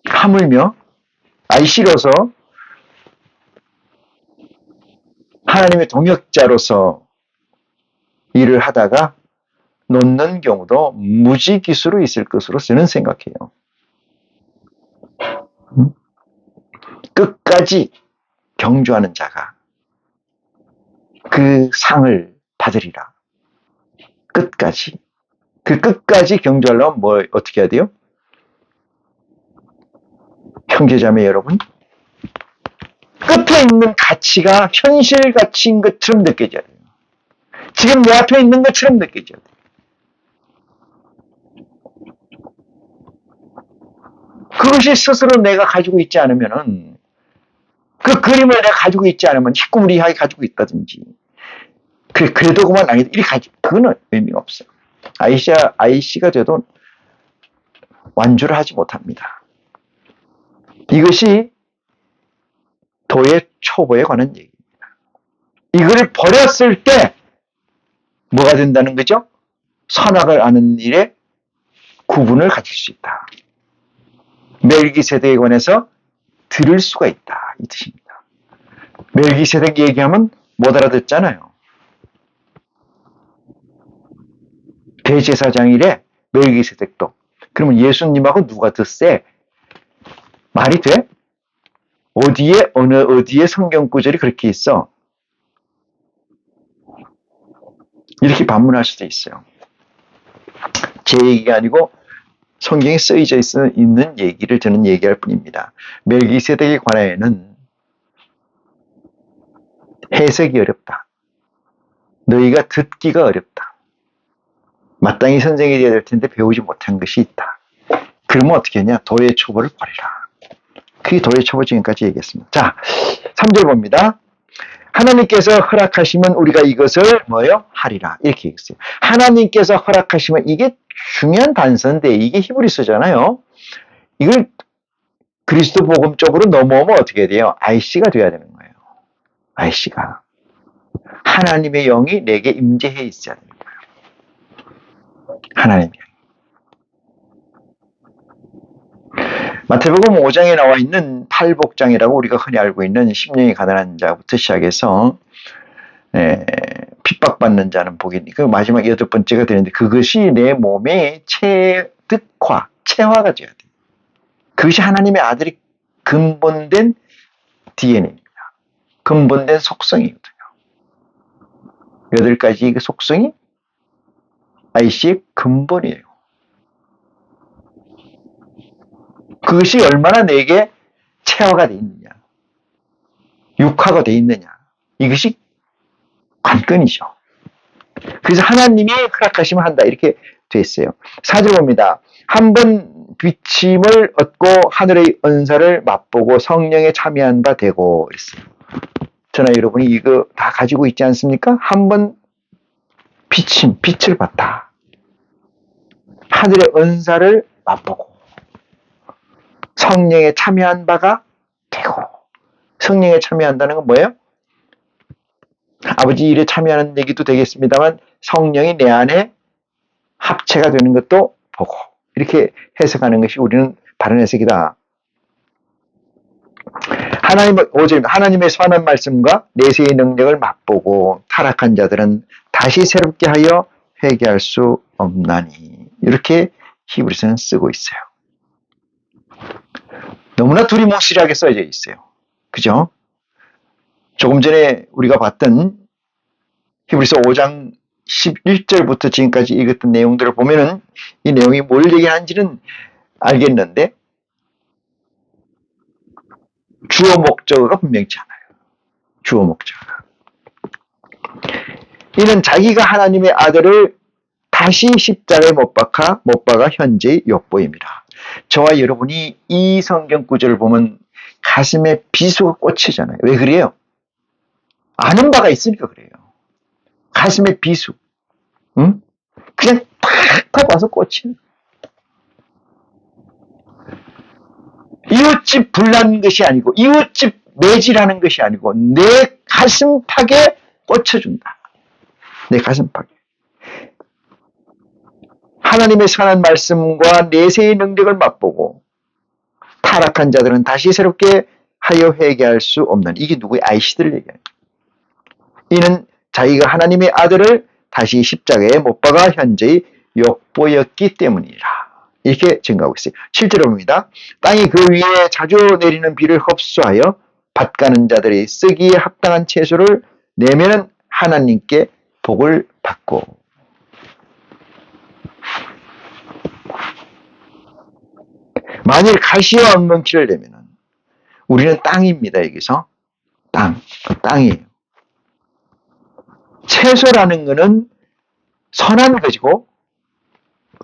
하물며 IC로서 하나님의 동역자로서 일을 하다가 놓는 경우도 무지기수로 있을 것으로 저는 생각해요. 끝까지 경주하는 자가 그 상을 받으리라. 끝까지. 그 끝까지 경주하려면 어떻게 해야 돼요? 형제자매 여러분, 끝에 있는 가치가 현실 가치인 것처럼 느껴져야 돼요. 지금 내 앞에 있는 것처럼 느껴져야 돼요. 그것이 스스로 내가 가지고 있지 않으면은, 그 그림을 내가 가지고 있지 않으면 희구무리하게 가지고 있다든지, 그래도 그만 아니다. 이렇게 그거는 의미가 없어요. IC가 돼도 완주를 하지 못합니다. 이것이 도의 초보에 관한 얘기입니다. 이걸 버렸을 때 뭐가 된다는 거죠? 선악을 아는 일에 구분을 가질 수 있다. 멜기세덱에 관해서 들을 수가 있다. 이 뜻입니다. 멜기세덱 얘기하면 못 알아듣잖아요. 대제사장이래, 멜기세덱도. 그러면 예수님하고 누가 더 세? 말이 돼? 어디에 성경 구절이 그렇게 있어? 이렇게 반문할 수도 있어요. 제 얘기가 아니고 성경에 쓰여져 있는 얘기를 저는 얘기할 뿐입니다. 멜기세덱에 관하여는 해석이 어렵다. 너희가 듣기가 어렵다. 마땅히 선생이 되어야 될 텐데 배우지 못한 것이 있다. 그러면 어떻게 하냐? 도의 초보를 버리라. 그게 도의 초보 지금까지 얘기했습니다. 자, 3절 봅니다. 하나님께서 허락하시면 우리가 이것을 하리라. 이렇게 얘기했어요. 하나님께서 허락하시면, 이게 중요한 단서인데 이게 히브리서잖아요. 이걸 그리스도 복음 쪽으로 넘어오면 어떻게 돼요? IC가 돼야 되는 거예요. IC가. 하나님의 영이 내게 임재해 있어야 되는 거예요. 하나님의 영이. 마태복음 5장에 나와 있는 팔복장이라고 우리가 흔히 알고 있는 심령이 가난한 자부터 시작해서 핍박받는 자는 복이니, 그 마지막 8번째가 되는데 그것이 내 몸의 체화가 되어야 돼요. 그것이 하나님의 아들이 근본된 DNA입니다. 근본된 속성이거든요. 8가지 그 속성이 IC의 근본이에요. 그것이 얼마나 내게 체화가 되어 있느냐, 육화가 되어 있느냐, 이것이 관건이죠. 그래서 하나님이 허락하시면 한다, 이렇게 되어 있어요. 4절 봅니다. 한번 비침을 얻고 하늘의 은사를 맛보고 성령에 참여한 바 되고, 그랬어요. 저나 여러분이 이거 다 가지고 있지 않습니까? 한번 빛을 봤다. 하늘의 은사를 맛보고 성령에 참여한 바가 되고. 성령에 참여한다는 건 뭐예요? 아버지 일에 참여하는 얘기도 되겠습니다만 성령이 내 안에 합체가 되는 것도 보고, 이렇게 해석하는 것이 우리는 바른 해석이다. 하나님의 선한 말씀과 내세의 능력을 맛보고 타락한 자들은 다시 새롭게 하여 회개할 수 없나니, 이렇게 히브리서는 쓰고 있어요. 너무나 두리뭉실하게 써져 있어요. 그죠? 조금 전에 우리가 봤던 히브리서 5장 11절부터 지금까지 읽었던 내용들을 보면은 이 내용이 뭘 얘기하는지는 알겠는데 주어 목적어가 분명치 않아요. 주어 목적어가. 이는 자기가 하나님의 아들을 다시 십자가에 못 박아 현재의 욕보입니다. 저와 여러분이 이 성경 구절을 보면 가슴에 비수가 꽂히잖아요. 왜 그래요? 아는 바가 있으니까 그래요. 가슴에 비수. 응? 그냥 탁 와서 꽂히는. 이웃집 불난 것이 아니고 이웃집 매질하는 것이 아니고 내 가슴팍에 꽂혀준다. 내 가슴팍에. 하나님의 선한 말씀과 내세의 능력을 맛보고 타락한 자들은 다시 새롭게 하여 회개할 수 없는, 이게 누구의 아이시들을 얘기하는 거예요. 이는 자기가 하나님의 아들을 다시 십자가에 못 박아 현재의 욕보였기 때문이라. 이렇게 증거하고 있어요. 7절에 봅니다. 땅이 그 위에 자주 내리는 비를 흡수하여 밭 가는 자들이 쓰기에 합당한 채소를 내면은 하나님께 복을 받고. 만일 가시와 엉겅퀴를 내면은 우리는 땅입니다. 여기서 땅이에요. 채소라는 것은 선한 것이고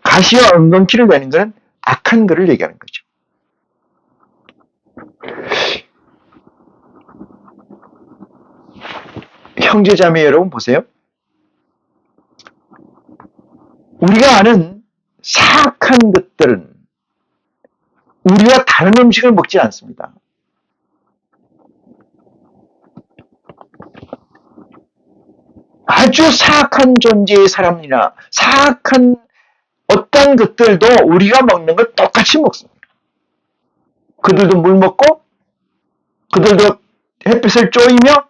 가시와 엉겅퀴를 내는 것은 악한 것을 얘기하는 거죠. 형제자매 여러분 보세요. 우리가 아는 사악한 것들은 우리가 다른 음식을 먹지 않습니다. 아주 사악한 존재의 사람이나 사악한 어떤 것들도 우리가 먹는 걸 똑같이 먹습니다. 그들도 물 먹고 그들도 햇빛을 쬐이며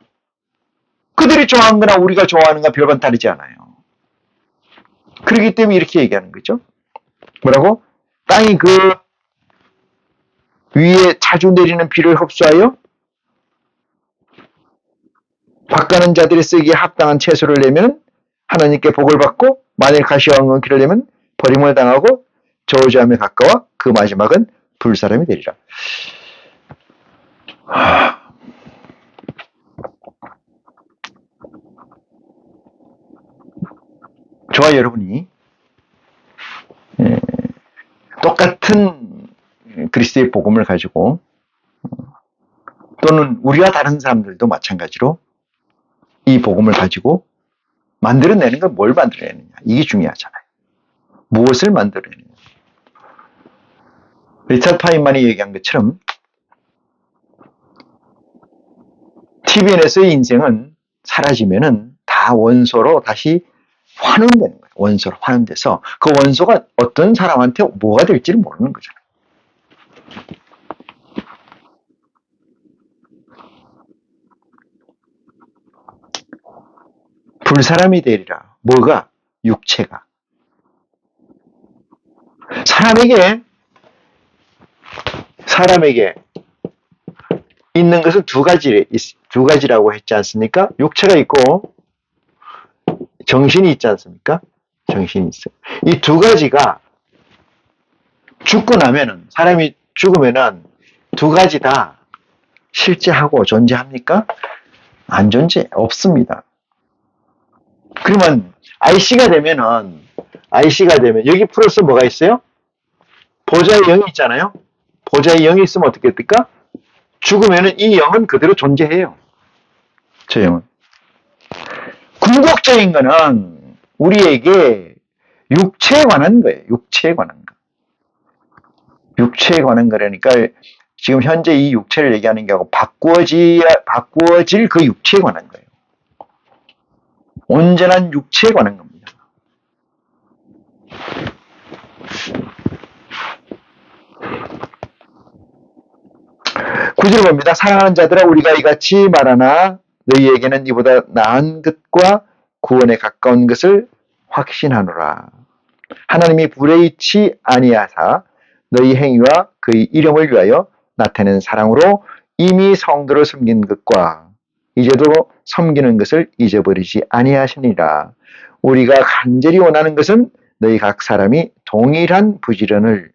그들이 좋아하는 거나 우리가 좋아하는 거 별반 다르지 않아요. 그렇기 때문에 이렇게 얘기하는 거죠. 뭐라고? 땅이 그 위에 자주 내리는 비를 흡수하여 밭가는 자들이 쓰기에 합당한 채소를 내면 하나님께 복을 받고 만일 가시와 엉겅퀴를 내면 버림을 당하고 저주함에 가까워 그 마지막은 불사람이 되리라. 저와 여러분이 똑같은 그리스도의 복음을 가지고 또는 우리와 다른 사람들도 마찬가지로 이 복음을 가지고 만들어내는 건 뭘 만들어내느냐. 이게 중요하잖아요. 무엇을 만들어내느냐. 리차드 파인만이 얘기한 것처럼 TVN에서의 인생은 사라지면은 다 원소로 다시 환원되는 거예요. 원소로 환원돼서 그 원소가 어떤 사람한테 뭐가 될지를 모르는 거잖아요. 불사람이 되리라. 뭐가? 육체가. 사람에게 있는 것은 두 가지라고 했지 않습니까? 육체가 있고 정신이 있지 않습니까? 정신이 있어요. 이 두 가지가 죽고 나면은, 사람이 죽으면은 두 가지 다 실제하고 존재합니까? 안 존재, 없습니다. 그러면 IC가 되면 여기 플러스 뭐가 있어요? 보좌의 영이 있잖아요. 보좌의 영이 있으면 어떻게 됩니까? 죽으면은 이 영은 그대로 존재해요. 저 영은. 궁극적인 거는 우리에게 육체에 관한 거예요. 육체에 관한 거. 육체에 관한 거라니까 지금 현재 이 육체를 얘기하는 게 아니고 바꾸어질 그 육체에 관한 거예요. 온전한 육체에 관한 겁니다. 구절 봅니다. 사랑하는 자들아 우리가 이같이 말하나 너희에게는 이보다 나은 것과 구원에 가까운 것을 확신하노라. 하나님이 불의치 아니하사 너희 행위와 그의 이름을 위하여 나타낸 사랑으로 이미 성도를 섬긴 것과 이제도 섬기는 것을 잊어버리지 아니하시니라. 우리가 간절히 원하는 것은 너희 각 사람이 동일한 부지런을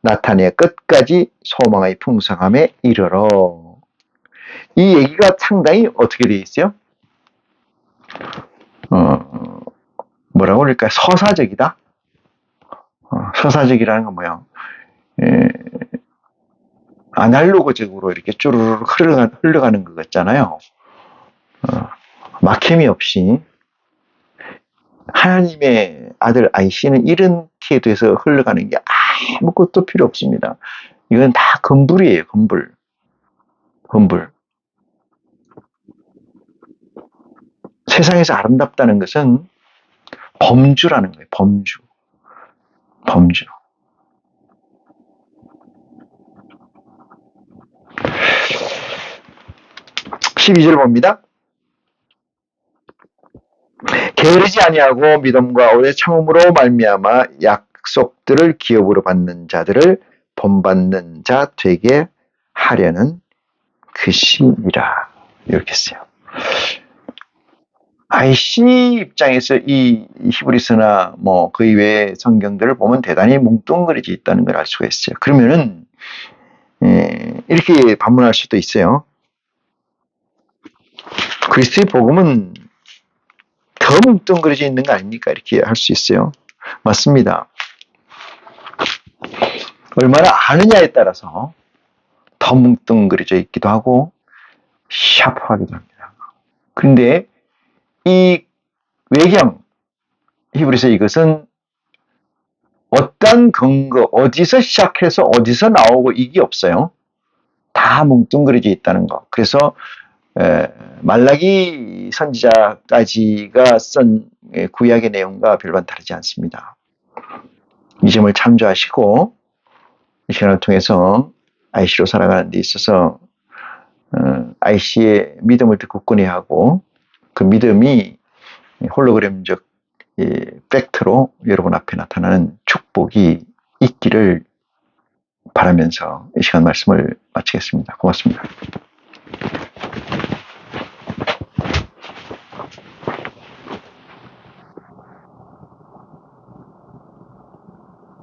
나타내 끝까지 소망의 풍성함에 이르러. 이 얘기가 상당히 어떻게 되어 있어요? 뭐라고 그럴까? 서사적이다? 서사적이라는 건 뭐야? 아날로그적으로 이렇게 쭈르르 흘러가는 것 같잖아요. 막힘이 없이 하나님의 아들 아이씨는 이런 태도에서 흘러가는 게 아무것도 필요 없습니다. 이건 다 금불이에요. 금불. 세상에서 아름답다는 것은 범주라는 거예요. 범주. 12절 봅니다. 게으르지 아니하고 믿음과 오래 참음으로 말미암아 약속들을 기업으로 받는 자들을 본받는 자 되게 하려는 것이니라. 이렇게 써요. IC 입장에서 이 히브리서나 그 이외의 성경들을 보면 대단히 뭉뚱그려져 있다는 걸 알 수가 있어요. 그러면은 이렇게 반문할 수도 있어요. 그리스도의 복음은 더 뭉뚱그려져 있는 거 아닙니까? 이렇게 할 수 있어요. 맞습니다. 얼마나 아느냐에 따라서 더 뭉뚱그려져 있기도 하고 샤프하기도 합니다. 그런데 이 외경 히브리서 이것은 어떤 근거, 어디서 시작해서 어디서 나오고 이게 없어요. 다 뭉뚱그려져 있다는 거. 그래서 말라기 선지자까지가 쓴 구약의 내용과 별반 다르지 않습니다. 이 점을 참조하시고 이 시간을 통해서 IC로 살아가는 데 있어서 IC의 믿음을 더 굳건히 하고 그 믿음이 홀로그램적 팩트로 여러분 앞에 나타나는 축복이 있기를 바라면서 이 시간 말씀을 마치겠습니다. 고맙습니다.